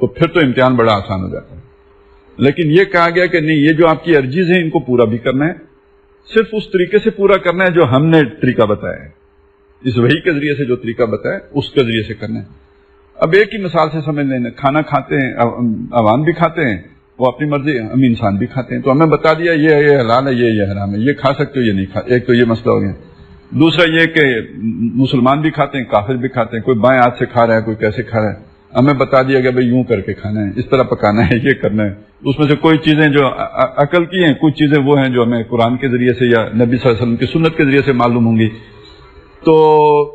تو پھر تو امتحان بڑا آسان ہو جاتا ہے. لیکن یہ کہا گیا کہ نہیں، یہ جو آپ کی ارجیز ہیں ان کو پورا بھی کرنا ہے، صرف اس طریقے سے پورا کرنا ہے جو ہم نے طریقہ بتایا ہے، اس وحی کے ذریعے سے جو طریقہ بتایا ہے اس کے ذریعے سے کرنا ہے. اب ایک ہی مثال سے سمجھ لینا، کھانا کھاتے ہیں، عوام بھی کھاتے ہیں، وہ اپنی مرضی، ہم انسان بھی کھاتے ہیں، تو ہمیں بتا دیا یہ حلال ہے، یہ حرام ہے، یہ کھا سکتے ہو، یہ نہیں کھا. ایک تو یہ مسئلہ ہو گیا. دوسرا یہ کہ مسلمان بھی کھاتے ہیں، کافر بھی کھاتے ہیں، کوئی بائیں ہاتھ سے کھا رہا ہے، کوئی کیسے کھا رہا ہے، ہمیں بتا دیا کہ بھئی یوں کر کے کھانا ہے، اس طرح پکانا ہے، یہ کرنا ہے. اس میں سے کوئی چیزیں جو عقل کی ہیں، کچھ چیزیں وہ ہیں جو ہمیں قرآن کے ذریعے سے یا نبی صلی اللہ علیہ وسلم کی سنت کے ذریعے سے معلوم ہوں گی. تو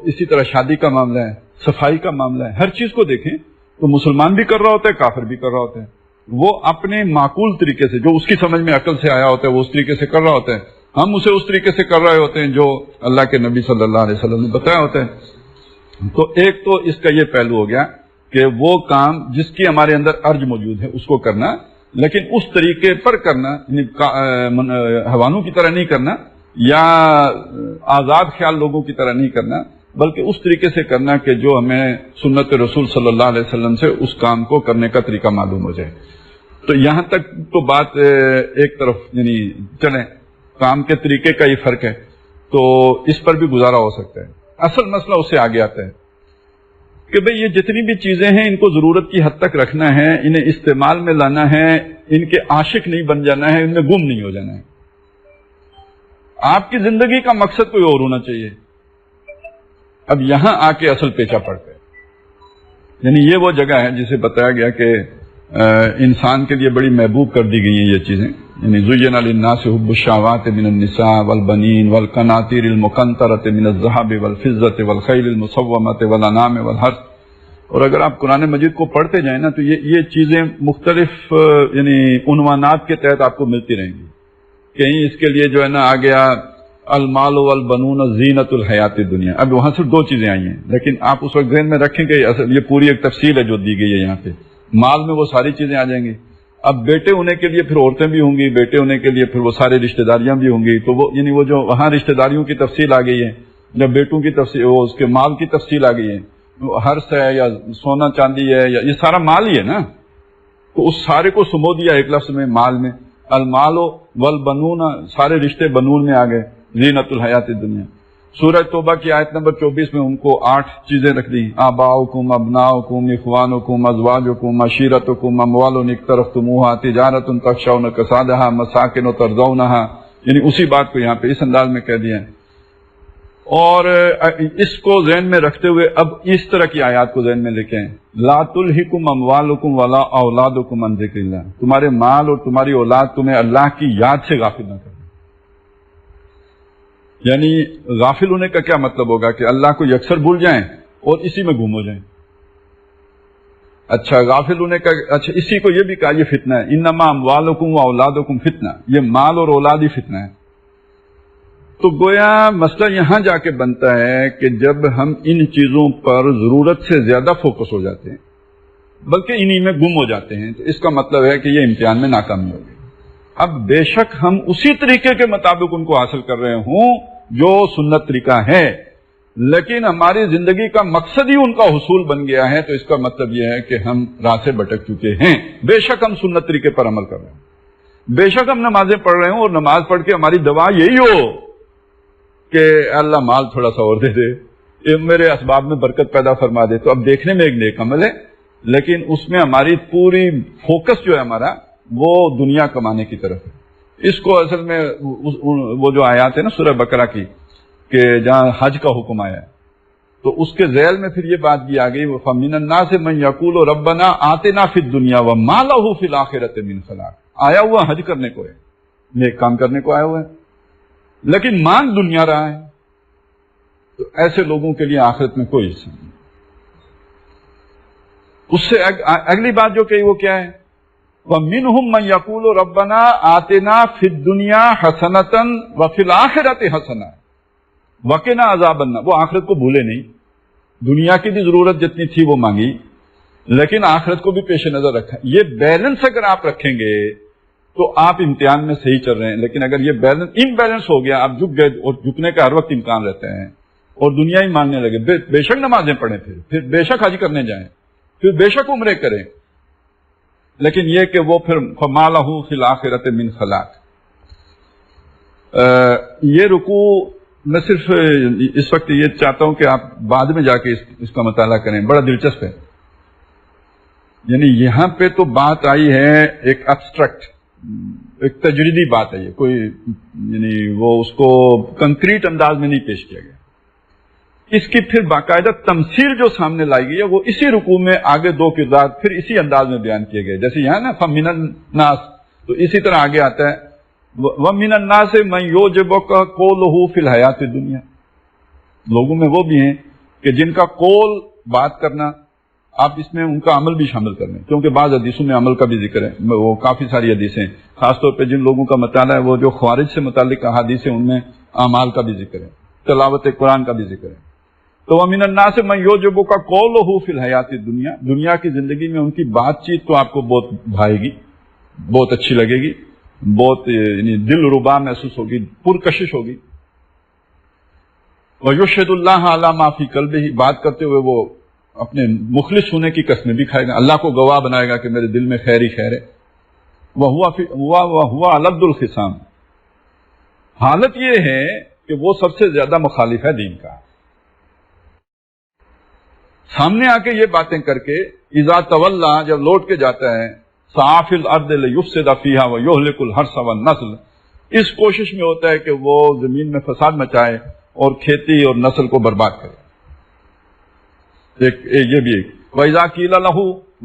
اسی طرح شادی کا معاملہ ہے، صفائی کا معاملہ ہے، ہر چیز کو دیکھیں تو مسلمان بھی کر رہا ہوتا ہے، کافر بھی کر رہا ہوتا ہے. وہ اپنے معقول طریقے سے، جو اس کی سمجھ میں عقل سے آیا ہوتا ہے، وہ اس طریقے سے کر رہا ہوتا ہے، ہم اسے اس طریقے سے کر رہے ہوتے ہیں جو اللہ کے نبی صلی اللہ علیہ وسلم نے بتایا ہوتا ہے. تو ایک تو اس کا یہ پہلو ہو گیا کہ وہ کام جس کی ہمارے اندر ارج موجود ہے اس کو کرنا، لیکن اس طریقے پر کرنا، حیوانوں کی طرح نہیں کرنا یا آزاد خیال لوگوں کی طرح نہیں کرنا، بلکہ اس طریقے سے کرنا کہ جو ہمیں سنت رسول صلی اللہ علیہ وسلم سے اس کام کو کرنے کا طریقہ معلوم ہو جائے. تو یہاں تک تو بات ایک طرف یعنی چلیں، کام کے طریقے کا یہ فرق ہے، تو اس پر بھی گزارا ہو سکتا ہے. اصل مسئلہ اس سے آگے آتا ہے کہ بھئی یہ جتنی بھی چیزیں ہیں ان کو ضرورت کی حد تک رکھنا ہے، انہیں استعمال میں لانا ہے، ان کے عاشق نہیں بن جانا ہے، ان میں گم نہیں ہو جانا ہے. آپ کی زندگی کا مقصد کوئی اور ہونا چاہیے. اب یہاں آ کے اصل پیچا پڑتا ہے. یعنی یہ وہ جگہ ہے جسے بتایا گیا کہ انسان کے لیے بڑی محبوب کر دی گئی ہیں یہ چیزیں. یعنی زین للناس حب الشہوات من النساء والبنین والقناطیر المقنطرۃ من الذهب والفضۃ والخیل المسومۃ والانعام والحرث. اور اگر آپ قرآن مجید کو پڑھتے جائیں نا تو یہ چیزیں مختلف یعنی عنوانات کے تحت آپ کو ملتی رہیں گی. کہیں اس کے لیے جو ہے نا آ گیا المال والبنون زینت الحیات الدنیا. اب وہاں صرف دو چیزیں آئی ہیں، لیکن آپ اس وقت ذہن میں رکھیں کہ اصل یہ پوری ایک تفصیل ہے جو دی گئی ہے یہاں پہ. مال میں وہ ساری چیزیں آ جائیں گی. اب بیٹے ہونے کے لیے پھر عورتیں بھی ہوں گی، بیٹے ہونے کے لیے پھر وہ سارے رشتہ داریاں بھی ہوں گی. تو وہ یعنی وہ جو وہاں رشتہ داریوں کی تفصیل آ گئی ہے، جب بیٹوں کی تفصیل، وہ اس کے مال کی تفصیل آ گئی ہے، ہرس ہے یا سونا چاندی ہے یا یہ سارا مال ہی ہے نا. تو اس سارے کو سمو دیا ایک لفظ میں، مال میں. المال والبنون، سارے رشتے بنون میں آ گئے، زینت الحیات الدنیا. سورہ توبہ کی آیت نمبر 24 میں ان کو 8 چیزیں رکھ دی. آباؤکم ابناؤکم اخوانکم ازواجکم عشیرتکم اموال اقترفتموها تجارت تخشون کسادها مساکن ترضونها. یعنی اسی بات کو یہاں پہ اس انداز میں کہہ دیا ہے. اور اس کو ذہن میں رکھتے ہوئے اب اس طرح کی آیات کو ذہن میں لے کے آئیں. لا تلہکم اموالکم ولا اولادکم عن ذکر اللہ. تمہارے مال اور تمہاری اولاد تمہیں اللہ کی یاد سے غافل نہ کرے. یعنی غافل ہونے کا کیا مطلب ہوگا کہ اللہ کو یکسر بھول جائیں اور اسی میں گم ہو جائیں. اچھا غافل ہونے کا، اچھا اسی کو یہ بھی کہا یہ فتنہ ہے. انما اموالکم واولادکم فتنہ، یہ مال اور اولاد ہی فتنہ ہے. تو گویا مسئلہ یہاں جا کے بنتا ہے کہ جب ہم ان چیزوں پر ضرورت سے زیادہ فوکس ہو جاتے ہیں بلکہ انہی میں گم ہو جاتے ہیں، تو اس کا مطلب ہے کہ یہ امتحان میں ناکامی ہوگی. اب بے شک ہم اسی طریقے کے مطابق ان کو حاصل کر رہے ہوں جو سنت طریقہ ہے، لیکن ہماری زندگی کا مقصد ہی ان کا حصول بن گیا ہے، تو اس کا مطلب یہ ہے کہ ہم راہ سے بھٹک چکے ہیں. بے شک ہم سنت طریقے پر عمل کر رہے ہیں، بے شک ہم نمازیں پڑھ رہے ہوں اور نماز پڑھ کے ہماری دعا یہی ہو کہ اللہ مال تھوڑا سا اور دے دے، میرے اسباب میں برکت پیدا فرما دے. تو اب دیکھنے میں ایک نیک عمل ہے، لیکن اس میں ہماری پوری فوکس جو ہے ہمارا وہ دنیا کمانے کی طرف ہے. اس کو اصل میں وہ جو آیات ہے نا سورہ بقرہ کی کہ جہاں حج کا حکم آیا ہے، تو اس کے ذیل میں پھر یہ بات بھی آ گئی فَمِنَ النَّاسِ مَن يَقُولُ رَبَّنَا آتِنَا فِي الدُّنْيَا وَمَا لَهُ فِي الْآخِرَةِ مِنْ خَلَاقٍ. آیا ہوا حج کرنے کو ہے، نیک کام کرنے کو آیا ہوا ہے، لیکن مانگ دنیا رہا ہے. تو ایسے لوگوں کے لیے آخرت میں کوئی حصہ نہیں. اس سے اگلی بات جو کہی وہ کیا ہے؟ وَمِنْهُمْ مَنْ يَقُولُ رَبَّنَا آتِنَا فِي الدُّنْيَا حَسَنَةً وَفِي الْآخِرَةِ حَسَنَةً وَقِنَا عَذَابَ النَّارِ. وہ آخرت کو بھولے نہیں، دنیا کی بھی ضرورت جتنی تھی وہ مانگی، لیکن آخرت کو بھی پیش نظر رکھا. یہ بیلنس اگر آپ رکھیں گے تو آپ امتحان میں صحیح چل رہے ہیں. لیکن اگر یہ بیلنس امبیلنس ہو گیا، آپ جھک گئے، اور جھکنے کا ہر وقت امکان رہتا ہے، اور دنیا ہی مانگنے لگے، بے شک نمازیں پڑھیں، پھر بے شک حج کرنے جائیں، پھر بے شک عمرے کریں، لیکن یہ کہ وہ پھر فما لہ فی الآخرۃ من خلاق، یہ رکوع میں صرف اس وقت یہ چاہتا ہوں کہ آپ بعد میں جا کے اس کا مطالعہ کریں، بڑا دلچسپ ہے. یعنی یہاں پہ تو بات آئی ہے ایک ایبسٹریکٹ، ایک تجریدی بات ہے، یہ کوئی یعنی وہ اس کو کنکریٹ انداز میں نہیں پیش کیا گیا. اس کی پھر باقاعدہ تمثیل جو سامنے لائی گئی ہے وہ اسی رکوع میں آگے دو کردار پھر اسی انداز میں بیان کیے گئے. جیسے یہاں نا فمن الناس، تو اسی طرح آگے آتا ہے وَمِنَ النَّاسِ مَن يُعْجِبُكَ قَوْلُهُ فِي الْحَيَاةِ الدُّنْيَا. لوگوں میں وہ بھی ہیں کہ جن کا قول بات کرنا، آپ اس میں ان کا عمل بھی شامل کر لیں، کیونکہ بعض حدیثوں میں عمل کا بھی ذکر ہے، وہ کافی ساری حدیثیں، خاص طور پہ جن لوگوں کا مطالعہ ہے وہ جو خوارج سے متعلق احادیث ہیں ان میں اعمال کا بھی ذکر ہے، تلاوت قرآن کا بھی ذکر ہے. تو وَمِنَ النَّاسِ مَن يُعْجِبُكَ قَوْلُهُ فِي الْحَيَاةِ الدُّنْيَا، دنیا کی زندگی میں ان کی بات چیت تو آپ کو بہت بھائے گی، بہت اچھی لگے گی، بہت یعنی دل ربا محسوس ہوگی، پرکشش ہوگی. وَيُشْهِدُ اللَّهَ عَلَى مَا فِي قَلْبِهِ، بات کرتے ہوئے وہ اپنے مخلص ہونے کی قسمیں بھی کھائے گا، اللہ کو گواہ بنائے گا کہ میرے دل میں خیر ہی خیر ہے. وَهُوَ أَلَدُّ الْخِصَامِ، حالت یہ ہے کہ وہ سب سے زیادہ مخالف ہے دین کا. سامنے آ کے یہ باتیں کر کے اذا تولا، جب لوٹ کے جاتا ہے، سعی فی الارض لیفسد فیہا ویہلک الحرث والنسل، اس کوشش میں ہوتا ہے کہ وہ زمین میں فساد مچائے اور کھیتی اور نسل کو برباد کرے. یہ بھی ایک وَإِذَا قِيلَ لَهُ،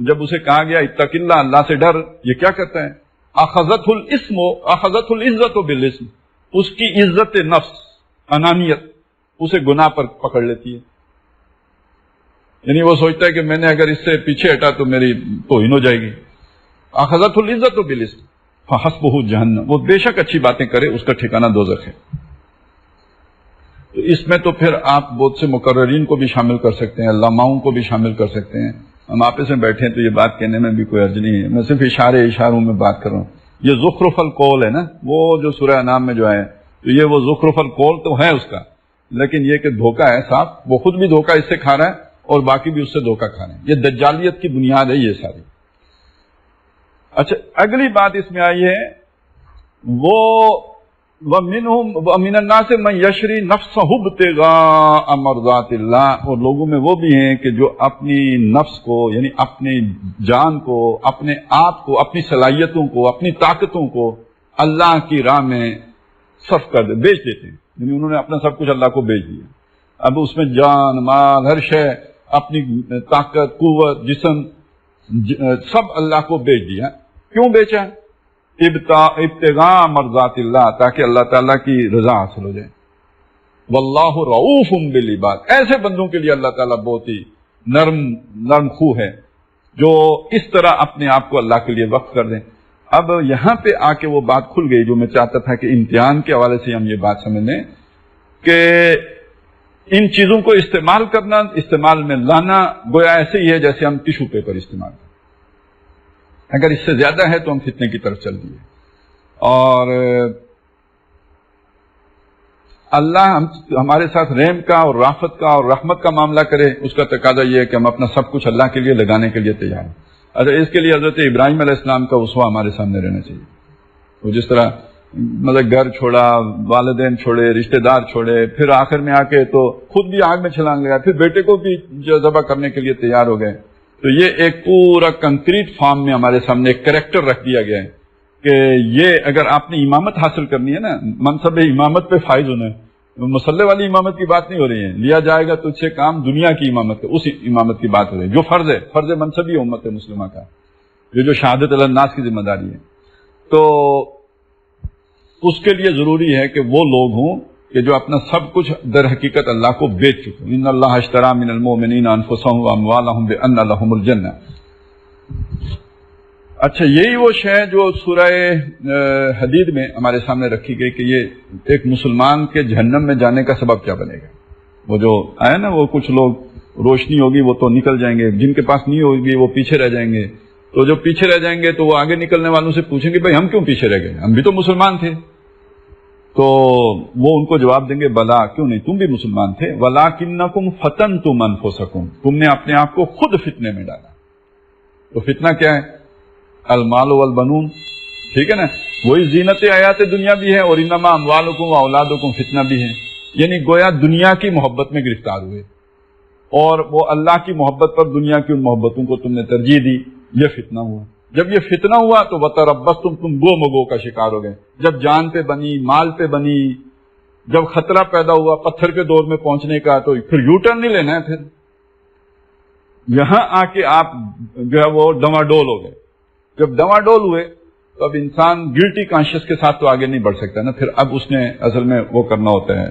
جب اسے کہا گیا اتق اللہ، اللہ سے ڈر، یہ کیا کرتا ہے؟ اخذته العزت بالاسم، اس کی عزت نفس، انانیت اسے گناہ پر پکڑ لیتی ہے. یعنی وہ سوچتا ہے کہ میں نے اگر اس سے پیچھے ہٹا تو میری توہین ہو جائے گی. اخذته العزت بالاسم فحسبه جہنم، وہ بے شک اچھی باتیں کرے اس کا ٹھکانہ دوزخ ہے. تو اس میں تو پھر آپ بہت سے مقررین کو بھی شامل کر سکتے ہیں، علماؤں کو بھی شامل کر سکتے ہیں. ہم آپس میں بیٹھے ہیں تو یہ بات کہنے میں بھی کوئی حرج نہیں ہے، میں صرف اشاروں میں بات کر رہا ہوں. یہ زخرف القول ہے نا، وہ جو سورہ انعام میں جو ہے، تو یہ وہ زخرف القول تو ہے اس کا، لیکن یہ کہ دھوکہ ہے صاف، وہ خود بھی دھوکہ اس سے کھا رہا ہے اور باقی بھی اس سے دھوکہ کھا رہے ہیں. یہ دجالیت کی بنیاد ہے یہ ساری. اچھا، اگلی بات اس میں آئی ہے وہ وَمِنَ النَّاسِ مَن يَشْرِي نَفْسَهُ ابْتِغَاءَ مَرْضَاتِ اللَّهِ، اور لوگوں میں وہ بھی ہیں کہ جو اپنی نفس کو، یعنی اپنی جان کو، اپنے آپ کو، اپنی صلاحیتوں کو، اپنی طاقتوں کو اللہ کی راہ میں صرف کر دے، بیچ دیتے ہیں. یعنی انہوں نے اپنا سب کچھ اللہ کو بیچ دیا. اب اس میں جان، مال، ہر شے، اپنی طاقت، قوت، جسم، سب اللہ کو بیچ دیا. کیوں بیچا؟ ابتغاء مرضات اللہ، تاکہ اللہ تعالیٰ کی رضا حاصل ہو جائے. واللہ رؤوف بالعباد، ایسے بندوں کے لیے اللہ تعالیٰ بہت ہی نرم خو ہے جو اس طرح اپنے آپ کو اللہ کے لیے وقف کر دیں. اب یہاں پہ آ کے وہ بات کھل گئی جو میں چاہتا تھا کہ امتحان کے حوالے سے ہم یہ بات سمجھ لیں کہ ان چیزوں کو استعمال کرنا، استعمال میں لانا گویا ایسے ہی ہے جیسے ہم ٹیشو پیپر استعمال کریں. اگر اس سے زیادہ ہے تو ہم فتنے کی طرف چل دیے. اور اللہ ہمارے ساتھ رحم کا اور رافت کا اور رحمت کا معاملہ کرے، اس کا تقاضا یہ ہے کہ ہم اپنا سب کچھ اللہ کے لیے لگانے کے لیے تیار ہیں. اچھا، اس کے لیے حضرت ابراہیم علیہ السلام کا اسوہ ہمارے سامنے رہنا چاہیے. وہ جس طرح مطلب گھر چھوڑا، والدین چھوڑے، رشتہ دار چھوڑے، پھر آخر میں آ کے تو خود بھی آگ میں چھلانگ لگا، پھر بیٹے کو بھی ذبح کرنے کے لیے تیار ہو گئے. تو یہ ایک پورا کنکریٹ فارم میں ہمارے سامنے ایک کریکٹر رکھ دیا گیا ہے کہ یہ اگر آپ نے امامت حاصل کرنی ہے نا، منصب امامت پہ فائز ہونا ہے، مسلح والی امامت کی بات نہیں ہو رہی ہے، لیا جائے گا تجھ سے کام دنیا کی امامت کا، اس امامت کی بات ہو رہی ہے جو فرض ہے، فرض منصبی امت مسلمہ کا، جو شہادت علی الناس کی ذمہ داری ہے. تو اس کے لیے ضروری ہے کہ وہ لوگ ہوں کہ جو اپنا سب کچھ در حقیقت اللہ کو بیچ چکے. ان اللہ اشتری من المؤمنین انفسهم واموالهم بان لهم الجنہ. اچھا، یہی وہ شے جو سورہ حدید میں ہمارے سامنے رکھی گئی کہ یہ ایک مسلمان کے جہنم میں جانے کا سبب کیا بنے گا. وہ جو آیا نا، وہ کچھ لوگ روشنی ہوگی وہ تو نکل جائیں گے، جن کے پاس نہیں ہوگی وہ پیچھے رہ جائیں گے. تو جو پیچھے رہ جائیں گے تو وہ آگے نکلنے والوں سے پوچھیں گے بھائی ہم کیوں پیچھے رہ گئے، ہم بھی تو مسلمان تھے. تو وہ ان کو جواب دیں گے بلا، کیوں نہیں، تم بھی مسلمان تھے. وَلَٰكِنَّكُمْ فَتَنْتُمْ أَنفُسَكُمْ، تم نے اپنے آپ کو خود فتنے میں ڈالا. تو فتنہ کیا ہے؟ المال والبنون، ٹھیک ہے نا، وہی زینت حیات دنیا بھی ہے اور انما اموالکم و اولادکم فتنہ بھی ہے، یعنی گویا دنیا کی محبت میں گرفتار ہوئے اور وہ اللہ کی محبت پر دنیا کی ان محبتوں کو تم نے ترجیح دی، یہ فتنہ ہوا۔ جب یہ فتنہ ہوا تو وتربصتم، تم گو مگو کا شکار ہو گئے، جب جان پہ بنی، مال پہ بنی، جب خطرہ پیدا ہوا پتھر کے دور میں پہنچنے کا، تو پھر یو ٹرن نہیں لینا ہے، پھر یہاں آ کے آپ جو ہے وہ ڈواڈول ہو گئے۔ جب ڈواڈول ہوئے تو اب انسان گلٹی کانشیس کے ساتھ تو آگے نہیں بڑھ سکتا نا، پھر اب اس نے اصل میں وہ کرنا ہوتا ہے،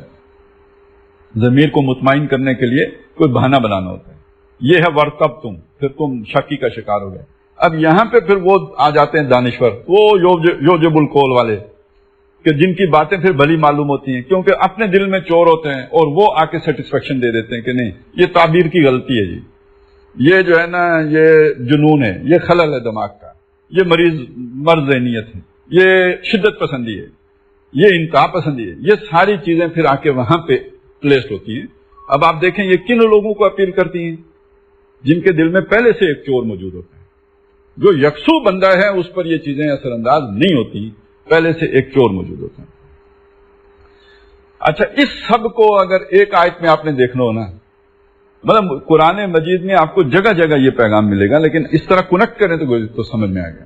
ضمیر کو مطمئن کرنے کے لیے کوئی بہانہ بنانا ہوتا ہے، یہ ہے ورتب تم، پھر تم شکی کا شکار ہو گئے۔ اب یہاں پہ پھر وہ آ جاتے ہیں دانشور، وہ یوجب القول والے، کہ جن کی باتیں پھر بھلی معلوم ہوتی ہیں، کیونکہ اپنے دل میں چور ہوتے ہیں اور وہ آ کے سیٹسفیکشن دے دیتے ہیں کہ نہیں یہ تعبیر کی غلطی ہے جی، یہ جو ہے نا یہ جنون ہے، یہ خلل ہے دماغ کا، یہ مرض ذہنیت ہے، یہ شدت پسندی ہے، یہ انتہا پسندی ہے، یہ ساری چیزیں پھر آ کے وہاں پہ پلیسڈ ہوتی ہیں۔ اب آپ دیکھیں یہ کن لوگوں کو اپیل کرتی ہیں؟ جن کے دل میں پہلے سے ایک چور موجود ہوتا ہے۔ جو یکسو بندہ ہے اس پر یہ چیزیں اثر انداز نہیں ہوتی، پہلے سے ایک چور موجود ہوتا ہے۔ اچھا، اس سب کو اگر ایک آیت میں آپ نے دیکھنا ہو نا، مطلب قرآن مجید میں آپ کو جگہ جگہ یہ پیغام ملے گا، لیکن اس طرح کنیکٹ کریں تو سمجھ میں آ گیا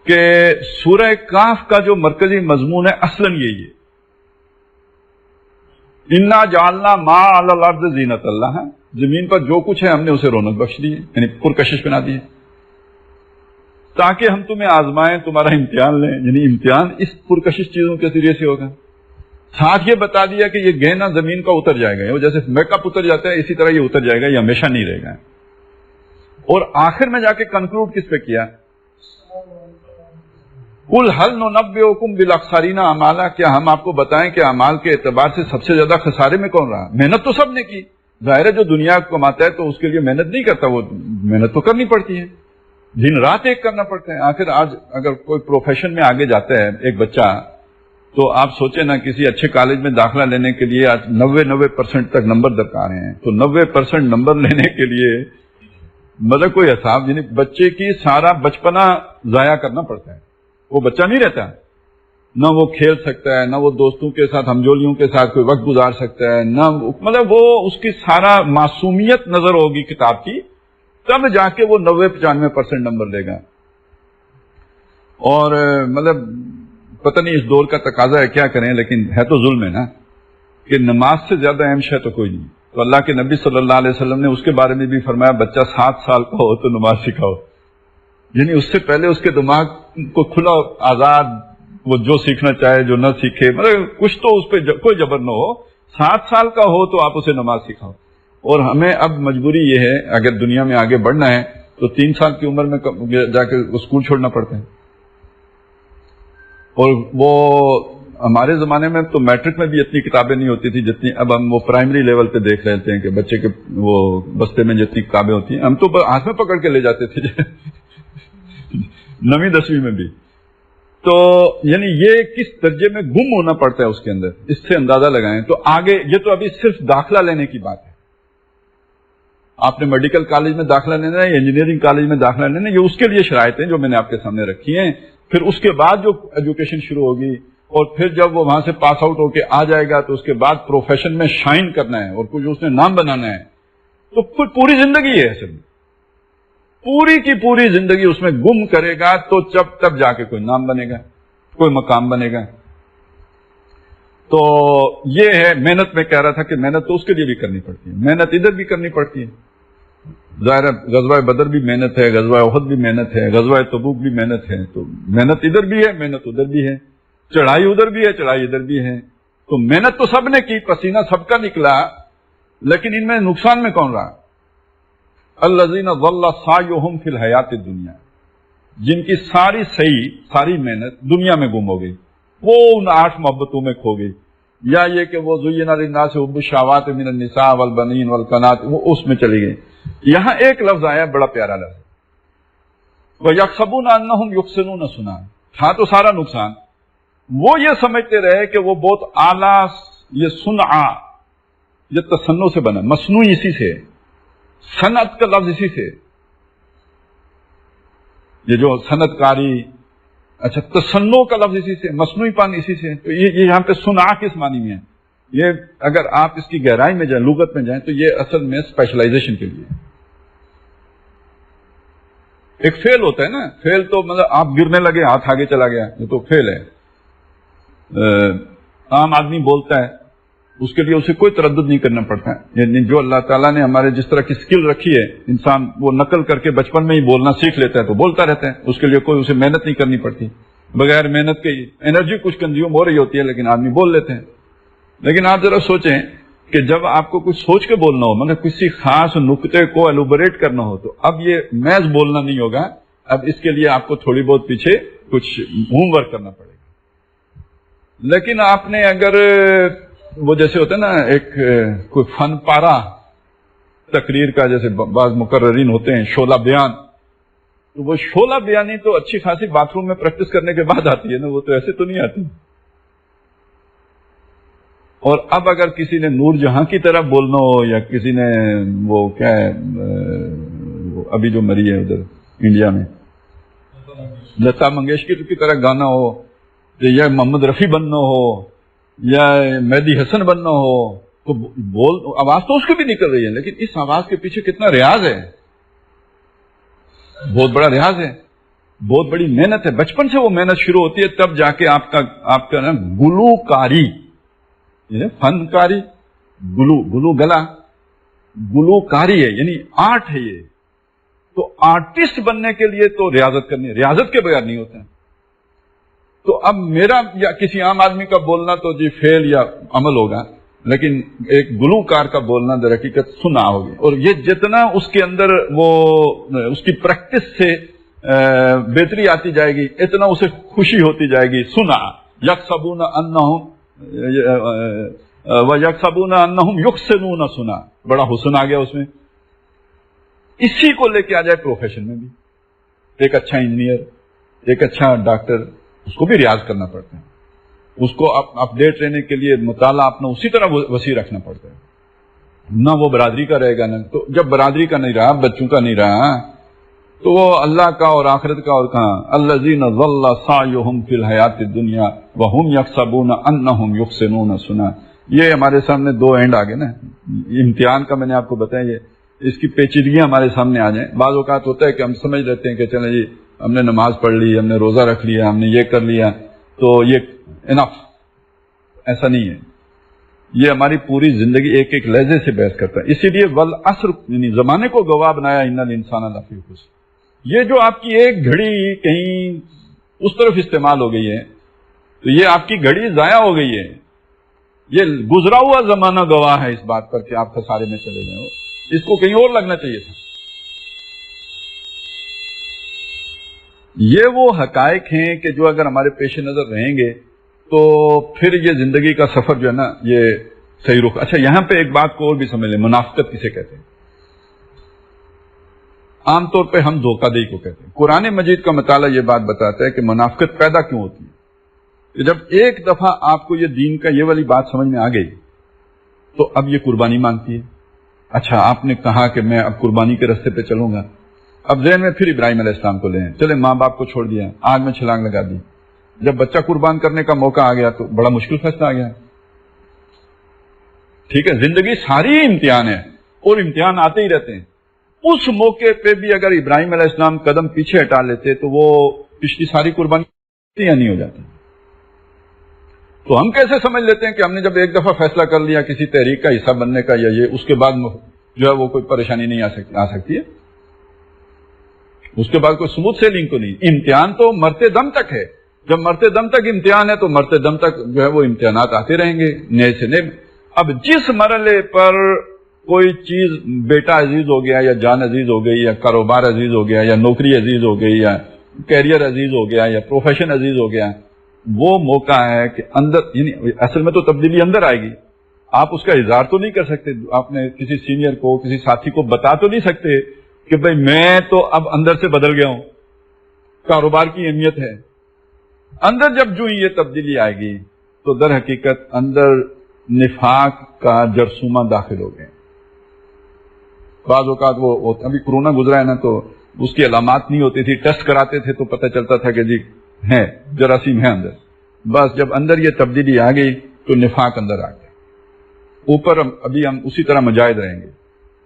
کہ سورہ کاف کا جو مرکزی مضمون ہے اصلاً یہی ہے، انا جعلنا ما علی الارض زینت اللہ، زمین پر جو کچھ ہے ہم نے اسے رونق بخش دی ہے، یعنی پرکشش بنا دی ہے، تاکہ ہم تمہیں آزمائیں، تمہارا امتحان لیں، یعنی امتحان اس پرکشش چیزوں کے ذریعے سے ہوگا۔ ساتھ یہ بتا دیا کہ یہ گہنا زمین کا اتر جائے گا، وہ جیسے میک اپ اتر جاتا ہے اسی طرح یہ اتر جائے گا، یہ ہمیشہ نہیں رہے گا۔ اور آخر میں جا کے کنکلوڈ کس پہ کیا؟ قل هل ننبئکم بالاخسرین اعمالا، کیا ہم آپ کو بتائیں کہ اعمال کے اعتبار سے سب سے زیادہ خسارے میں کون رہا؟ محنت تو سب نے کی، ظاہر ہے جو دنیا کماتا ہے تو اس کے لیے محنت نہیں کرتا، وہ محنت تو کرنی پڑتی ہے، دن رات ایک کرنا پڑتا ہے۔ آخر آج اگر کوئی پروفیشن میں آگے جاتا ہے ایک بچہ، تو آپ سوچیں نا کسی اچھے کالج میں داخلہ لینے کے لیے آج 90% تک نمبر درکار ہیں، تو 90% نمبر لینے کے لیے مطلب کوئی حساب، یعنی بچے کی سارا بچپنا ضائع کرنا پڑتا ہے، وہ بچہ نہیں رہتا، نہ وہ کھیل سکتا ہے، نہ وہ دوستوں کے ساتھ ہمجولیوں کے ساتھ کوئی وقت گزار سکتا ہے، نہ مطلب وہ اس کی سارا معصومیت نظر ہوگی کتاب کی، تب جا کے وہ 90-95% نمبر لے گا۔ اور مطلب پتہ نہیں اس دور کا تقاضا ہے کیا کریں، لیکن ہے تو ظلم ہے نا کہ نماز سے زیادہ اہم شے تو کوئی نہیں۔ تو اللہ کے نبی صلی اللہ علیہ وسلم نے اس کے بارے میں بھی فرمایا بچہ 7 سال کا ہو تو نماز سکھاؤ، یعنی اس سے پہلے اس کے دماغ کو کھلا آزاد، وہ جو سیکھنا چاہے جو نہ سیکھے، مطلب کچھ تو اس پہ کوئی جبر نہ ہو، 7 سال کا ہو تو آپ اسے نماز سکھاؤ۔ اور ہمیں اب مجبوری یہ ہے اگر دنیا میں آگے بڑھنا ہے تو 3 سال کی عمر میں جا کے اسکول چھوڑنا پڑتا ہے۔ اور وہ ہمارے زمانے میں تو میٹرک میں بھی اتنی کتابیں نہیں ہوتی تھی جتنی اب ہم وہ پرائمری لیول پہ دیکھ لیتے ہیں کہ بچے کے وہ بستے میں جتنی کتابیں ہوتی ہیں، ہم تو ہاتھ میں پکڑ کے لے جاتے تھے 9ویں 10ویں میں بھی۔ تو یعنی یہ کس درجے میں گم ہونا پڑتا ہے اس کے اندر، اس سے اندازہ لگائیں۔ تو آگے یہ تو ابھی صرف داخلہ لینے کی بات ہے، آپ نے میڈیکل کالج میں داخلہ لینا ہے یا انجینئرنگ کالج میں داخلہ لینا ہے، یہ اس کے لیے شرائط ہیں جو میں نے آپ کے سامنے رکھی ہیں۔ پھر اس کے بعد جو ایجوکیشن شروع ہوگی اور پھر جب وہ وہاں سے پاس آؤٹ ہو کے آ جائے گا تو اس کے بعد پروفیشن میں شائن کرنا ہے اور کچھ اس نے نام بنانا ہے، تو پوری زندگی ہے اصل میں، پوری کی پوری زندگی اس میں گم کرے گا تو جب تب جا کے کوئی نام بنے گا، کوئی مقام بنے گا۔ تو یہ ہے محنت، میں کہہ رہا تھا کہ محنت تو اس کے لیے بھی کرنی پڑتی ہے، محنت ادھر بھی کرنی پڑتی ہے، ظاہر غزوہ بدر بھی محنت ہے، غزوہ احد بھی محنت ہے، غزوہ تبوک بھی محنت ہے، تو محنت ادھر بھی ہے، محنت ادھر بھی ہے، چڑھائی ادھر بھی ہے، چڑھائی ادھر بھی ہے، تو محنت تو سب نے کی، پسینہ سب کا نکلا، لیکن ان میں نقصان میں کون رہا؟ الذین ضل سعیہم فی الحیات الدنیا، جن کی ساری صحیح ساری محنت دنیا میں گم ہو گئی، وہ ان 8 محبتوں میں کھو گئی، یا یہ کہ وہ زین للناس حب الشہوات من النساء والبنین والقناط، وہ اس میں چلی گئی۔ یہاں ایک لفظ آیا بڑا پیارا لفظ، وَيَحْسَبُونَ أَنَّهُمْ يُحْسِنُونَ صُنْعًا، تھا تو سارا نقصان، وہ یہ سمجھتے رہے کہ وہ بہت اعلیٰ، یہ صنع یہ تصنع سے بنا، مصنوعی اسی سے، صنعت کا لفظ اسی سے، یہ جو صنعت کاری، اچھا تصنع کا لفظ اسی سے، مصنوعی پن اسی سے، تو یہ یہاں پہ صنع کس معنی میں ہے؟ یہ اگر آپ اس کی گہرائی میں جائیں، لغت میں جائیں، تو یہ اصل میں اسپیشلائزیشن کے لیے ایک فعل ہوتا ہے نا. فعل تو مطلب آپ گرنے لگے، ہاتھ آگے چلا گیا، یہ تو فعل ہے. عام آدمی بولتا ہے، اس کے لیے اسے کوئی تردد نہیں کرنا پڑتا ہے. یعنی جو اللہ تعالیٰ نے ہمارے جس طرح کی اسکل رکھی ہے، انسان وہ نقل کر کے بچپن میں ہی بولنا سیکھ لیتا ہے تو بولتا رہتا ہے، اس کے لیے کوئی اسے محنت نہیں کرنی پڑتی. بغیر محنت کے انرجی کچھ کنزیوم ہو رہی ہوتی ہے لیکن آدمی بول لیتے ہیں. لیکن آپ ذرا سوچیں کہ جب آپ کو کچھ سوچ کے بولنا ہو، مگر کسی خاص نقطے کو ایلوبریٹ کرنا ہو، تو اب یہ محض بولنا نہیں ہوگا، اب اس کے لیے آپ کو تھوڑی بہت پیچھے کچھ ہوم ورک کرنا پڑے گا. لیکن آپ نے اگر وہ جیسے ہوتا ہے نا ایک کوئی فن پارا تقریر کا، جیسے بعض مقررین ہوتے ہیں شعلہ بیان، تو وہ شعلہ بیانی تو اچھی خاصی باتھ روم میں پریکٹس کرنے کے بعد آتی ہے نا، وہ تو ایسے تو نہیں آتی. اور اب اگر کسی نے نور جہاں کی طرح بولنا ہو، یا کسی نے وہ کیا ہے ابھی جو مری ہے ادھر انڈیا میں لتا منگیشکر کی طرح گانا ہو، یا محمد رفیع بننا ہو، یا مہدی حسن بننا ہو، تو آواز تو اس کی بھی نکل رہی ہے، لیکن اس آواز کے پیچھے کتنا ریاض ہے، بہت بڑا ریاض ہے، بہت بڑی محنت ہے. بچپن سے وہ محنت شروع ہوتی ہے، تب جا کے آپ کا نا گلوکاری، فنکاری، گلو گلا، گلوکاری ہے، یعنی آرٹ ہے یہ. تو آرٹسٹ بننے کے لیے تو ریاضت کرنی ہے، ریاضت کے بغیر نہیں ہوتا ہے. تو اب میرا یا کسی عام آدمی کا بولنا تو جی فعل یا عمل ہوگا، لیکن ایک گلوکار کا بولنا در حقیقت سنا ہوگی. اور یہ جتنا اس کے اندر وہ اس کی پریکٹس سے بہتری آتی جائے گی، اتنا اسے خوشی ہوتی جائے گی. سنا یکسبون انہم وَيَكْسَبُونَ أَنَّهُمْ يُحْسِنُونَ، سنا بڑا حسن آ گیا اس میں. اسی کو لے کے آ جائے پروفیشن میں بھی، ایک اچھا انجینئر، ایک اچھا ڈاکٹر، اس کو بھی ریاض کرنا پڑتا ہے. اس کو اپ ڈیٹ رہنے کے لیے مطالعہ اپنا اسی طرح وسیع رکھنا پڑتا ہے. نہ وہ برادری کا رہے گا، نہ تو جب برادری کا نہیں رہا، بچوں کا نہیں رہا، تو وہ اللہ کا اور آخرت کا اور کہاں. الذین ضل سعیہم فی الحیات الدنیا وہم یحسبون انہم یحسنون، سنا. یہ ہمارے سامنے دو اینڈ آگے نا، امتحان کا میں نے آپ کو بتایا، یہ اس کی پیچیدگیاں ہمارے سامنے آ جائیں. بعض اوقات ہوتا ہے کہ ہم سمجھ لیتے ہیں کہ چلیں جی ہم نے نماز پڑھ لی، ہم نے روزہ رکھ لیا، ہم نے یہ کر لیا تو یہ انف. ایسا نہیں ہے. یہ ہماری پوری زندگی ایک ایک لہجے سے بحث کرتا ہے. اسی لیے والعصر، یعنی زمانے کو گواہ بنایا، ان الانسان لفی خسر. یہ جو آپ کی ایک گھڑی کہیں اس طرف استعمال ہو گئی ہے، تو یہ آپ کی گھڑی ضائع ہو گئی ہے. یہ گزرا ہوا زمانہ گواہ ہے اس بات پر کہ آپ خسارے میں چلے گئے ہو. اس کو کہیں اور لگنا چاہیے تھا. یہ وہ حقائق ہیں کہ جو اگر ہمارے پیش نظر رہیں گے تو پھر یہ زندگی کا سفر جو ہے نا یہ صحیح رخ. اچھا یہاں پہ ایک بات کو اور بھی سمجھ لیں، منافقت کسے کہتے ہیں؟ عام طور پہ ہم دھوکہ دہی کو کہتے ہیں. قرآن مجید کا مطالعہ یہ بات بتاتا ہے کہ منافقت پیدا کیوں ہوتی ہے. کہ جب ایک دفعہ آپ کو یہ دین کا یہ والی بات سمجھ میں آ گئی تو اب یہ قربانی مانگتی ہے. اچھا آپ نے کہا کہ میں اب قربانی کے راستے پہ چلوں گا، اب ذہن میں پھر ابراہیم علیہ السلام کو لیں، چلے ماں باپ کو چھوڑ دیا، آگ میں چھلانگ لگا دی. جب بچہ قربان کرنے کا موقع آ گیا تو بڑا مشکل فیصلہ آ گیا. ٹھیک ہے، زندگی ساری امتحان ہے اور امتحان آتے ہی رہتے ہیں. اس موقع پہ بھی اگر ابراہیم علیہ السلام قدم پیچھے ہٹا لیتے تو وہ پچھلی ساری قربانی یا نہیں ہو جاتی. تو ہم کیسے سمجھ لیتے ہیں کہ ہم نے جب ایک دفعہ فیصلہ کر لیا کسی تحریک کا حصہ بننے کا یا یہ، اس کے بعد جو ہے وہ کوئی پریشانی نہیں آ سکتی ہے، اس کے بعد کوئی سموتھ سیلنگ تو نہیں. امتحان تو مرتے دم تک ہے. جب مرتے دم تک امتحان ہے تو مرتے دم تک جو ہے وہ امتحانات آتے رہیں گے نئے سے نئے. اب جس مرحلے پر کوئی چیز بیٹا عزیز ہو گیا یا جان عزیز ہو گئی یا کاروبار عزیز ہو گیا یا نوکری عزیز ہو گئی یا کیریئر عزیز ہو گیا یا پروفیشن عزیز ہو گیا، وہ موقع ہے کہ اندر، یعنی اصل میں تو تبدیلی اندر آئے گی. آپ اس کا اظہار تو نہیں کر سکتے. آپ نے کسی سینئر کو، کسی ساتھی کو بتا تو نہیں سکتے کہ بھئی میں تو اب اندر سے بدل گیا ہوں، کاروبار کی اہمیت ہے. اندر جب جو یہ تبدیلی آئے گی تو در حقیقت اندر نفاق کا جرثومہ داخل ہو گئے. بعض اوقات وہ ابھی کورونا گزرا ہے نا، تو اس کی علامات نہیں ہوتی تھی، ٹیسٹ کراتے تھے تو پتہ چلتا تھا کہ جی ہے جراثیم ہے اندر. بس جب اندر یہ تبدیلی آ گئی تو نفاق اندر آ گیا. اوپر ابھی ہم اسی طرح مجاہد رہیں گے،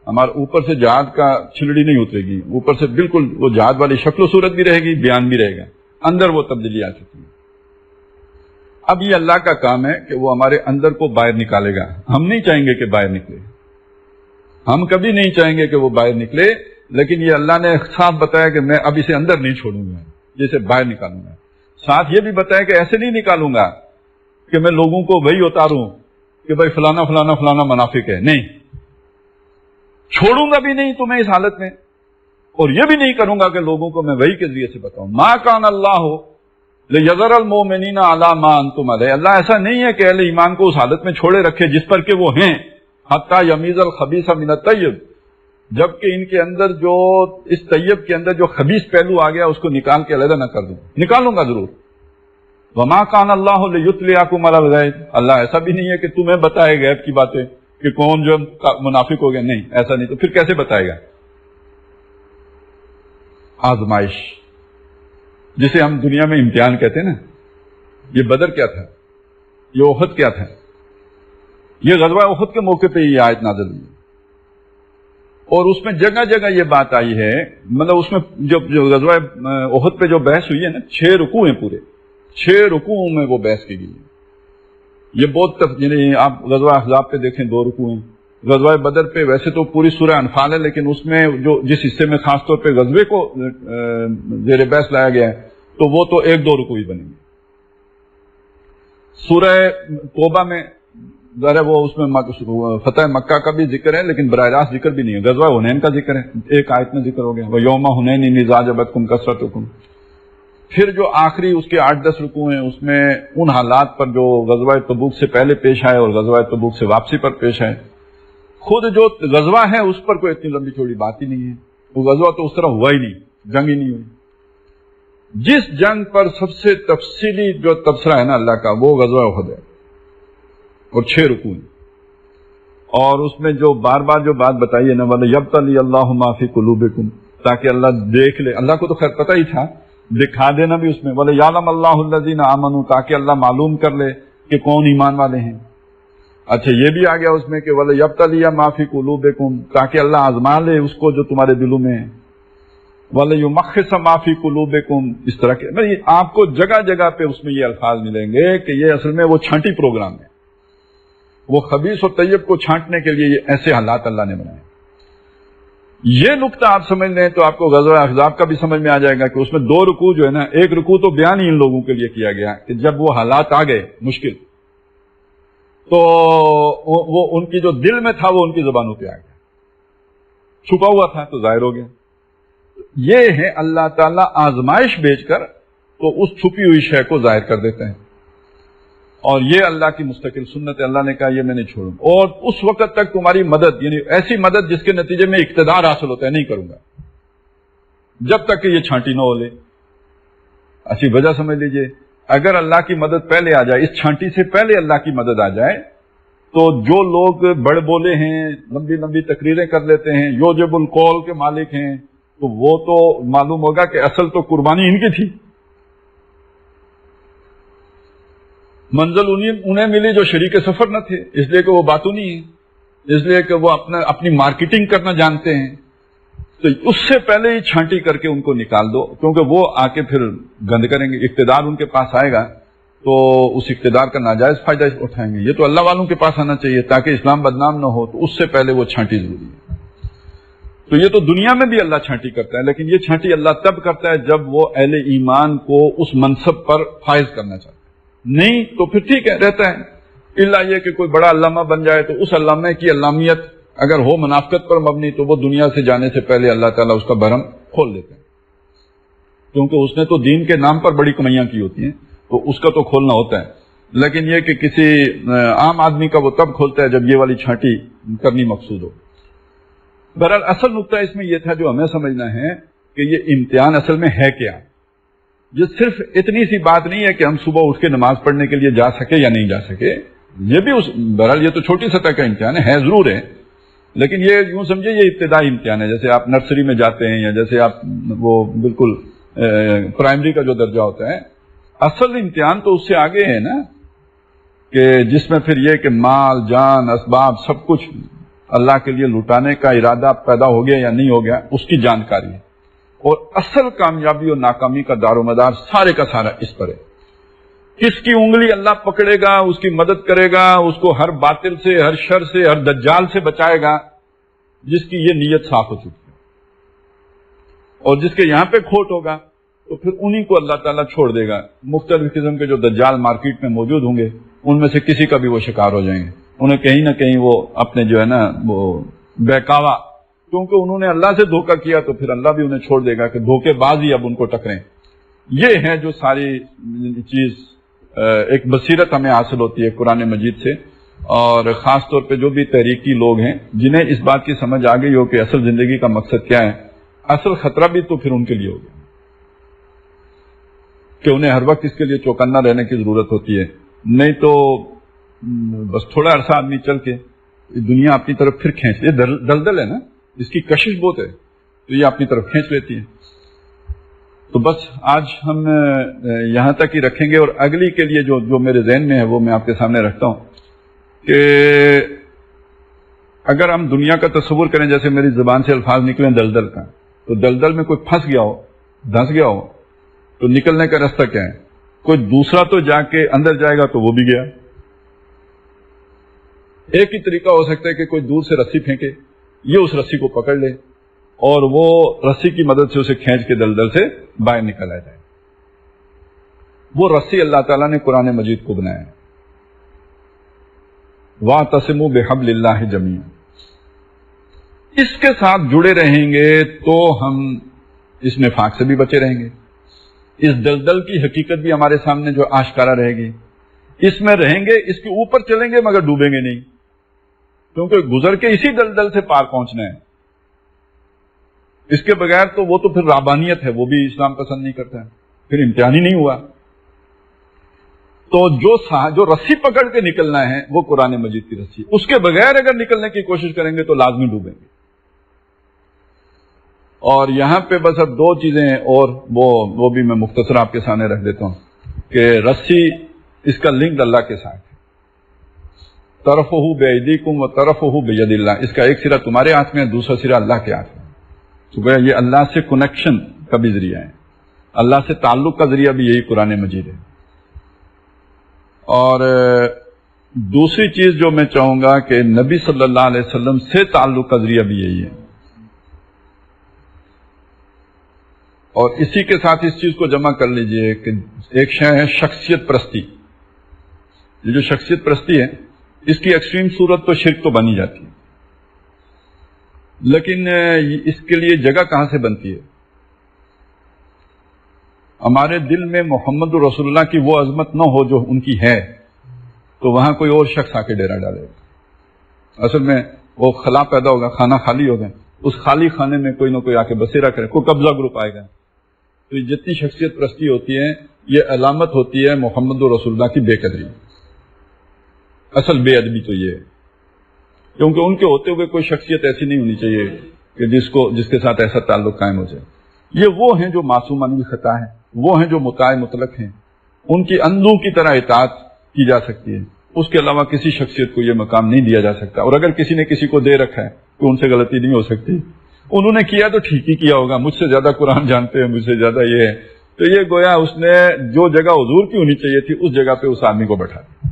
ہمارے اوپر سے جہاد کا چھلڑی نہیں اترے گی، اوپر سے بالکل وہ جہاد والی شکل و صورت بھی رہے گی، بیان بھی رہے گا، اندر وہ تبدیلی آ سکتی ہے. اب یہ اللہ کا کام ہے کہ وہ ہمارے اندر کو باہر نکالے گا. ہم نہیں چاہیں گے کہ باہر نکلے، ہم کبھی نہیں چاہیں گے کہ وہ باہر نکلے، لیکن یہ اللہ نے صاف بتایا کہ میں اب اسے اندر نہیں چھوڑوں گا، جسے باہر نکالوں گا. ساتھ یہ بھی بتایا کہ ایسے نہیں نکالوں گا کہ میں لوگوں کو وہی اتاروں کہ بھائی فلانا فلانا فلانا منافق ہے. نہیں، چھوڑوں گا بھی نہیں تمہیں اس حالت میں، اور یہ بھی نہیں کروں گا کہ لوگوں کو میں وہی کے ذریعے سے بتاؤں. ما کان اللہ لیذر المؤمنین علی ما انتم علیہ. اللہ ایسا نہیں ہے کہ اہل ایمان کو اس حالت میں چھوڑے رکھے جس پر کہ وہ ہیں، حتی یمیز الخبیث من الطیب، جبکہ ان کے اندر جو اس طیب کے اندر جو خبیث پہلو آ گیا اس کو نکال کے علیحدہ نہ کر دوں. نکالوں گا ضرور. وما کان اللہ لیطلعکم علی الغیب. اللہ ایسا بھی نہیں ہے کہ تمہیں بتائے غیب کی باتیں کہ کون جو منافق ہو گیا. نہیں، ایسا نہیں. تو پھر کیسے بتائے گا؟ آزمائش، جسے ہم دنیا میں امتحان کہتے ہیں نا. یہ بدر کیا تھا؟ یہ احد کیا تھا؟ یہ غزوہ احد کے موقع پہ یہ آیت نازل ہوئی، اور اس میں جگہ جگہ یہ بات آئی ہے. مطلب اس میں جو غزوہ احد پہ جو بحث ہوئی ہے نا، 6 رکوع ہیں، پورے 6 رکوعوں میں وہ بحث کی گئی ہے. یہ بہت یعنی آپ غزوہ احزاب پہ دیکھیں 2 رکوع ہیں. غزوہ بدر پہ ویسے تو پوری سورہ انفال ہے، لیکن اس میں جو جس حصے میں خاص طور پہ غزوے کو زیر بحث لایا گیا ہے تو وہ تو 1-2 رکوع ہی بنیں گے. سورہ توبہ میں ذرا وہ اس میں فتح مکہ کا بھی ذکر ہے، لیکن براہ راست ذکر بھی نہیں ہے. غزوہ حنین کا ذکر ہے، ایک آیت میں ذکر ہو گیا، وَيَوْمَ حُنَيْنٍ إِذْ أَعْجَبَتْكُمْ كَثْرَتُكُمْ. پھر جو آخری اس کے 8-10 رکوع ہیں اس میں ان حالات پر جو غزوہ تبوک سے پہلے پیش آئے اور غزوہ تبوک سے واپسی پر پیش آئے. خود جو غزوہ ہے اس پر کوئی اتنی لمبی چوڑی بات ہی نہیں ہے. وہ غزوہ تو اس طرح ہوا ہی نہیں، جنگ ہی نہیں ہوئی. جس جنگ پر سب سے تفصیلی جو تبصرہ ہے نا اللہ کا، وہ غزوہ احد ہے، اور 6 رکوع ہیں. اور اس میں جو بار بار جو بات بتائی ہے نا، وَلَيَبْتَلِيَ اللَّهُ مَا فِي قُلُوبِكُمْ، تاکہ اللہ دیکھ لے. اللہ کو تو خیر پتہ ہی تھا، دکھا دینا بھی اس میں. وَلَيَعْلَمَ اللَّهُ الَّذِينَ آمَنُوا، تاکہ اللہ معلوم کر لے کہ کون ایمان والے ہیں. اچھا یہ بھی آ گیا اس میں کہ وَلَيَبْتَلِيَ مَا فِي قُلُوبِكُمْ، تاکہ اللہ آزما لے اس کو جو تمہارے دلوں میں ہے. وَلَيُمَحِّصَ مَا فِي قُلُوبِكُمْ، اس طرح کے آپ کو جگہ جگہ پہ اس میں یہ الفاظ ملیں گے کہ یہ اصل میں وہ چھانٹی پروگرام ہے. وہ خبیث اور طیب کو چھانٹنے کے لیے یہ ایسے حالات اللہ نے بنائے. یہ نقطہ آپ سمجھ لیں تو آپ کو غزوہ احزاب کا بھی سمجھ میں آ جائے گا کہ اس میں 2 رکوع جو ہے نا، 1 رکوع تو بیان ہی ان لوگوں کے لیے کیا گیا کہ جب وہ حالات آ گئے مشکل تو وہ ان کی جو دل میں تھا وہ ان کی زبانوں پہ آ گیا، چھپا ہوا تھا تو ظاہر ہو گیا. یہ ہے اللہ تعالیٰ آزمائش بھیج کر تو اس چھپی ہوئی شے کو ظاہر کر دیتے ہیں. اور یہ اللہ کی مستقل سنت ہے. اللہ نے کہا یہ میں نہیں چھوڑوں، اور اس وقت تک تمہاری مدد، یعنی ایسی مدد جس کے نتیجے میں اقتدار حاصل ہوتا ہے، نہیں کروں گا جب تک کہ یہ چھانٹی نہ ہو لے. اچھی وجہ سمجھ لیجئے، اگر اللہ کی مدد پہلے آ جائے، اس چھانٹی سے پہلے اللہ کی مدد آ جائے، تو جو لوگ بڑے بولے ہیں، لمبی لمبی تقریریں کر لیتے ہیں، یوجب القول کے مالک ہیں، تو وہ تو معلوم ہوگا کہ اصل تو قربانی ان کی تھی. منزل انہیں ملی جو شریک سفر نہ تھے، اس لیے کہ وہ باتوں نہیں ہیں، اس لیے کہ وہ اپنی مارکیٹنگ کرنا جانتے ہیں. تو اس سے پہلے ہی چھانٹی کر کے ان کو نکال دو، کیونکہ وہ آ کے پھر گند کریں گے. اقتدار ان کے پاس آئے گا تو اس اقتدار کا ناجائز فائدہ اٹھائیں گے. یہ تو اللہ والوں کے پاس آنا چاہیے تاکہ اسلام بدنام نہ ہو، تو اس سے پہلے وہ چھانٹی ضروری ہے. تو یہ تو دنیا میں بھی اللہ چھانٹی کرتا ہے، لیکن یہ چھانٹی اللہ تب کرتا ہے جب وہ اہل ایمان کو اس منصب پر فائز کرنا چاہتا ہے. نہیں تو پھر ٹھیک ہے، رہتا ہے. الا یہ کہ کوئی بڑا علامہ بن جائے تو اس علامہ کی علامیت اگر ہو منافقت پر مبنی تو وہ دنیا سے جانے سے پہلے اللہ تعالیٰ اس کا بھرم کھول دیتے ہیں، کیونکہ اس نے تو دین کے نام پر بڑی کمائیاں کی ہوتی ہیں تو اس کا تو کھولنا ہوتا ہے. لیکن یہ کہ کسی عام آدمی کا وہ تب کھولتا ہے جب یہ والی چھانٹی کرنی مقصود ہو. بہرحال اصل نقطہ اس میں یہ تھا جو ہمیں سمجھنا ہے کہ یہ امتحان اصل میں ہے کیا. یہ صرف اتنی سی بات نہیں ہے کہ ہم صبح اٹھ کے نماز پڑھنے کے لیے جا سکے یا نہیں جا سکے. یہ بھی بہرحال یہ تو چھوٹی سطح کا امتحان ہے ضرور ہے، لیکن یہ یوں سمجھے یہ ابتدائی امتحان ہے، جیسے آپ نرسری میں جاتے ہیں یا جیسے آپ وہ بالکل پرائمری کا جو درجہ ہوتا ہے، اصل امتحان تو اس سے آگے ہے نا، کہ جس میں پھر یہ کہ مال جان اسباب سب کچھ اللہ کے لیے لٹانے کا ارادہ پیدا ہو گیا یا نہیں ہو گیا اس کی جانکاری ہے، اور اصل کامیابی اور ناکامی کا دار و مدار سارے کا سارا اس پر ہے۔ کس کی انگلی اللہ پکڑے گا، اس کی مدد کرے گا، اس کو ہر باطل سے، ہر شر سے، ہر دجال سے بچائے گا، جس کی یہ نیت صاف ہو چکی ہے، اور جس کے یہاں پہ کھوٹ ہوگا تو پھر انہی کو اللہ تعالیٰ چھوڑ دے گا۔ مختلف قسم کے جو دجال مارکیٹ میں موجود ہوں گے ان میں سے کسی کا بھی وہ شکار ہو جائیں گے، انہیں کہیں نہ کہیں وہ اپنے جو ہے نا وہ بہکاوا، کیونکہ انہوں نے اللہ سے دھوکہ کیا تو پھر اللہ بھی انہیں چھوڑ دے گا کہ دھوکے باز ہی اب ان کو ٹکریں۔ یہ ہے جو ساری چیز ایک بصیرت ہمیں حاصل ہوتی ہے قرآن مجید سے، اور خاص طور پہ جو بھی تحریکی لوگ ہیں جنہیں اس بات کی سمجھ آ گئی ہو کہ اصل زندگی کا مقصد کیا ہے، اصل خطرہ بھی تو پھر ان کے لیے ہوگا کہ انہیں ہر وقت اس کے لیے چوکنا رہنے کی ضرورت ہوتی ہے، نہیں تو بس تھوڑا عرصہ آدمی چل کے دنیا اپنی طرف پھر کھینچ، یہ دلدل ہے نا، اس کی کشش بہت ہے تو یہ اپنی طرف کھینچ لیتی ہے۔ تو بس آج ہم یہاں تک ہی رکھیں گے، اور اگلی کے لیے جو میرے ذہن میں ہے وہ میں آپ کے سامنے رکھتا ہوں کہ اگر ہم دنیا کا تصور کریں، جیسے میری زبان سے الفاظ نکلیں دلدل کا، تو دلدل میں کوئی پھنس گیا ہو، دھنس گیا ہو، تو نکلنے کا راستہ کیا ہے؟ کوئی دوسرا تو جا کے اندر جائے گا تو وہ بھی گیا۔ ایک ہی طریقہ ہو سکتا ہے کہ کوئی دور سے رسی پھینکے، یہ اس رسی کو پکڑ لے اور وہ رسی کی مدد سے اسے کھینچ کے دلدل سے باہر نکل آ جائے۔ وہ رسی اللہ تعالیٰ نے قرآن مجید کو بنایا ہے، وَاعْتَصِمُوا بِحَبْلِ اللَّهِ جَمِيعًا۔ اس کے ساتھ جڑے رہیں گے تو ہم اس نفاق سے بھی بچے رہیں گے، اس دلدل کی حقیقت بھی ہمارے سامنے جو آشکارا رہے گی، اس میں رہیں گے، اس کے اوپر چلیں گے مگر ڈوبیں گے نہیں، کیونکہ گزر کے اسی دلدل سے پار پہنچنا ہے۔ اس کے بغیر تو وہ تو پھر رابانیت ہے، وہ بھی اسلام پسند نہیں کرتا ہے، پھر امتحان ہی نہیں ہوا۔ تو جو رسی پکڑ کے نکلنا ہے وہ قرآن مجید کی رسی، اس کے بغیر اگر نکلنے کی کوشش کریں گے تو لازمی ڈوبیں گے۔ اور یہاں پہ بس اب دو چیزیں ہیں، اور وہ بھی میں مختصر آپ کے سامنے رکھ دیتا ہوں کہ رسی اس کا لنک اللہ کے ساتھ ہے، طرفہ بایدیکم و طرفہ بید اللہ، اس کا ایک سرا تمہارے ہاتھ میں ہے، دوسرا سرا اللہ کے ہاتھ میں، تو گویا یہ اللہ سے کنیکشن کا بھی ذریعہ ہے، اللہ سے تعلق کا ذریعہ بھی یہی قرآن مجید ہے۔ اور دوسری چیز جو میں چاہوں گا کہ نبی صلی اللہ علیہ وسلم سے تعلق کا ذریعہ بھی یہی ہے، اور اسی کے ساتھ اس چیز کو جمع کر لیجئے کہ ایک شے ہے شخصیت پرستی۔ یہ جو شخصیت پرستی ہے اس کی ایکسٹریم صورت تو شرک تو بنی جاتی ہے، لیکن اس کے لیے جگہ کہاں سے بنتی ہے؟ ہمارے دل میں محمد رسول اللہ کی وہ عظمت نہ ہو جو ان کی ہے، تو وہاں کوئی اور شخص آ کے ڈیرا ڈالے گا۔ اصل میں وہ خلا پیدا ہوگا، کھانا خالی ہوگا، اس خالی خانے میں کوئی نہ کوئی آ کے بسیرا کرے، کوئی قبضہ گروپ آئے گا۔ تو جتنی شخصیت پرستی ہوتی ہے یہ علامت ہوتی ہے محمد رسول اللہ کی بے قدری، اصل بے ادبی تو یہ ہے، کیونکہ ان کے ہوتے ہوئے کوئی شخصیت ایسی نہیں ہونی چاہیے کہ جس کے ساتھ ایسا تعلق قائم ہو جائے۔ یہ وہ ہیں جو معصومانہ خطا ہیں، وہ ہیں جو مطاع مطلق ہیں، ان کی اندھوں کی طرح اطاعت کی جا سکتی ہے، اس کے علاوہ کسی شخصیت کو یہ مقام نہیں دیا جا سکتا، اور اگر کسی نے کسی کو دے رکھا ہے تو ان سے غلطی نہیں ہو سکتی، انہوں نے کیا تو ٹھیک ہی کیا ہوگا، مجھ سے زیادہ قرآن جانتے ہیں، مجھ سے زیادہ یہ ہے، تو یہ گویا اس نے جو جگہ حضور کی ہونی چاہیے تھی اس جگہ پہ اس آدمی کو بٹھا دیا۔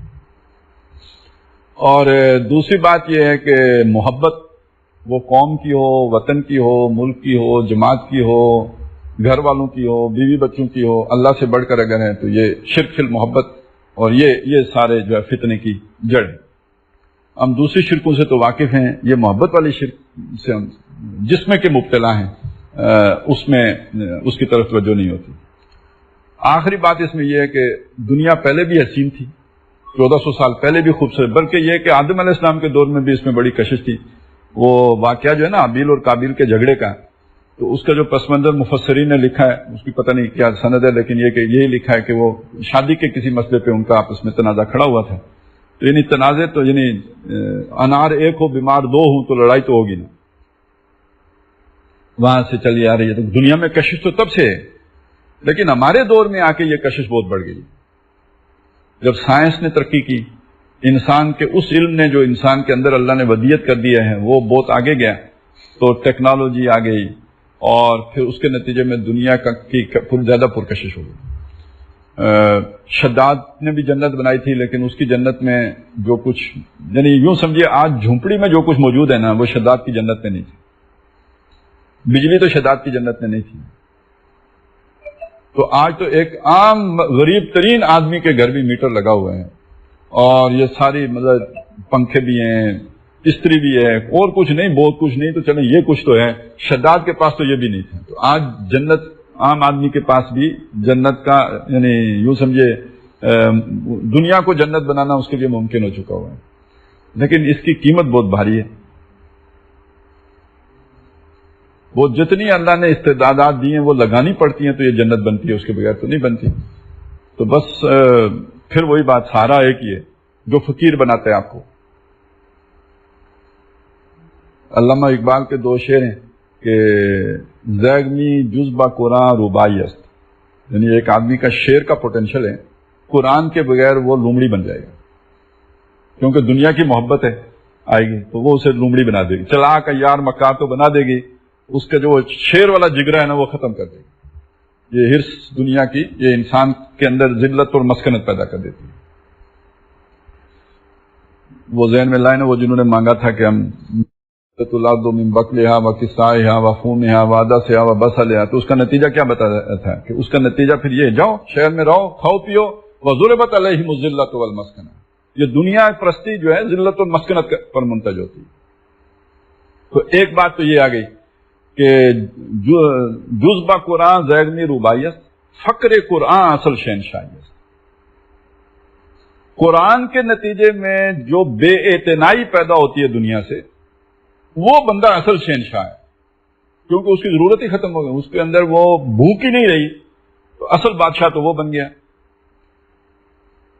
اور دوسری بات یہ ہے کہ محبت وہ قوم کی ہو، وطن کی ہو، ملک کی ہو، جماعت کی ہو، گھر والوں کی ہو، بیوی بچوں کی ہو، اللہ سے بڑھ کر اگر ہے تو یہ شرک فی المحبت، اور یہ سارے جو ہے فتنے کی جڑ ہے۔ ہم دوسری شرکوں سے تو واقف ہیں، یہ محبت والی شرک سے ہم جس میں کہ مبتلا ہیں اس میں اس کی طرف توجہ نہیں ہوتی۔ آخری بات اس میں یہ ہے کہ دنیا پہلے بھی حسین تھی، 1400 سال پہلے بھی خوبصورت، بلکہ یہ کہ آدم علیہ السلام کے دور میں بھی اس میں بڑی کشش تھی۔ وہ واقعہ جو ہے نا حابیل اور قابیل کے جھگڑے کا، تو اس کا جو پس منظر مفسرین نے لکھا ہے، اس کی پتہ نہیں کیا سند ہے، لیکن یہ کہ یہی لکھا ہے کہ وہ شادی کے کسی مسئلے پہ ان کا آپس میں تنازع کھڑا ہوا تھا، تو یعنی تنازع تو یعنی انار ایک ہو بیمار دو ہوں تو لڑائی تو ہوگی نا، وہاں سے چلی آ رہی ہے. تو دنیا میں کشش تو تب سے ہے، لیکن ہمارے دور میں آ کے یہ کشش بہت بڑھ گئی. جب سائنس نے ترقی کی، انسان کے اس علم نے جو انسان کے اندر اللہ نے ودیت کر دیا ہے وہ بہت آگے گیا، تو ٹیکنالوجی آ گئی، اور پھر اس کے نتیجے میں دنیا کی زیادہ پرکشش ہو گئی. شداد نے بھی جنت بنائی تھی، لیکن اس کی جنت میں جو کچھ، یعنی یوں سمجھیے آج جھونپڑی میں جو کچھ موجود ہے نا وہ شداد کی جنت میں نہیں تھی. بجلی تو شداد کی جنت میں نہیں تھی. تو آج تو ایک عام غریب ترین آدمی کے گھر بھی میٹر لگا ہوا ہے، اور یہ ساری مطلب پنکھے بھی ہیں، استری بھی ہے، اور کچھ نہیں، بہت کچھ نہیں، تو چلیں یہ کچھ تو ہے. شداد کے پاس تو یہ بھی نہیں تھا. تو آج جنت عام آدمی کے پاس بھی جنت کا، یعنی یوں سمجھے دنیا کو جنت بنانا اس کے لیے ممکن ہو چکا ہوا ہے، لیکن اس کی قیمت بہت بھاری ہے. وہ جتنی اللہ نے استعدادات دی ہیں وہ لگانی پڑتی ہیں تو یہ جنت بنتی ہے، اس کے بغیر تو نہیں بنتی. تو بس پھر وہی بات، سارا ایک ہی ہے جو فقیر بناتا ہے آپ کو. علامہ اقبال کے دو شعر ہیں کہ زیگمی جزبہ قرآن ربائی است، یعنی ایک آدمی کا شعر کا پوٹینشل ہے، قرآن کے بغیر وہ لومڑی بن جائے گا، کیونکہ دنیا کی محبت ہے آئے گی تو وہ اسے لومڑی بنا دے گی. چلا کا یار مکار تو بنا دے گی، اس کا جو شعر والا جگرا ہے نا وہ ختم کر دے گی. یہ ہرس دنیا کی، یہ انسان کے اندر ذلت اور مسکنت پیدا کر دیتی ہے. وہ ذہن میں لائے نا، وہ جنہوں نے مانگا تھا کہ ہم من بکلہا و کسائہا و فومہا و عدسہا و بصلہا، تو اس کا نتیجہ کیا بتایا تھا کہ اس کا نتیجہ پھر یہ، جاؤ شہر میں رہو، کھاؤ پیو، وضربت علیہم الذلۃ والمسکنہ. یہ دنیا پرستی جو ہے ذلت اور مسکنت پر منتج ہوتی ہے. تو ایک بات تو یہ آ گئی کہ جزبہ قرآن زیگمی رباعیت، فقر قرآن اصل شہنشاہی. قرآن کے نتیجے میں جو بے اعتنائی پیدا ہوتی ہے دنیا سے، وہ بندہ اصل شہنشاہ ہے، کیونکہ اس کی ضرورت ہی ختم ہو گئی، اس کے اندر وہ بھوک ہی نہیں رہی، تو اصل بادشاہ تو وہ بن گیا.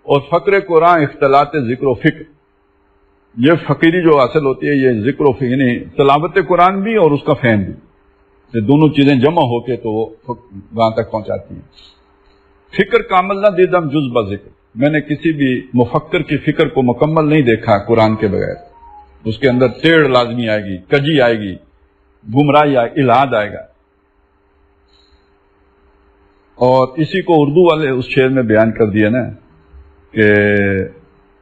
اور فقر قرآن اختلاط ذکر و فکر، یہ فقیری جو حاصل ہوتی ہے یہ ذکر و فکر، یعنی تلاوت قرآن بھی اور اس کا فہم بھی، یہ دونوں چیزیں جمع ہو کے تو وہ وہاں تک پہنچاتی ہیں. فکر کامل نہ دیدم جز با ذکر، میں نے کسی بھی مفکر کی فکر کو مکمل نہیں دیکھا قرآن کے بغیر. اس کے اندر ٹیڑھ لازمی آئے گی، کجی آئے گی، گمراہی آئے، الہاد آئے گا. اور اسی کو اردو والے اس شعر میں بیان کر دیا نا کہ،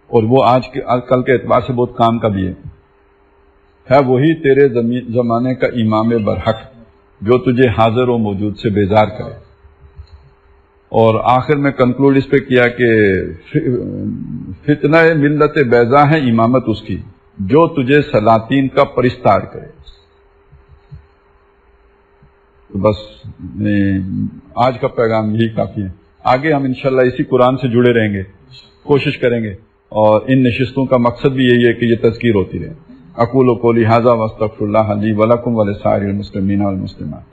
اور وہ آج کل کے اعتبار سے بہت کام کا بھی ہے وہی تیرے زمانے کا امام برحق جو تجھے حاضر و موجود سے بیزار کرے. اور آخر میں کنکلوڈ اس پہ کیا کہ فتنہ ملت بیضا ہے امامت اس کی جو تجھے سلاطین کا پرستار کرے. تو بس آج کا پیغام یہی کافی ہے. آگے ہم انشاءاللہ اسی قرآن سے جڑے رہیں گے، کوشش کریں گے، اور ان نشستوں کا مقصد بھی یہی ہے کہ یہ تذکیر ہوتی رہے. اقول قولی ھذا واستغفر اللہ لی ولکم ولسائر المسلمین والمسلمات.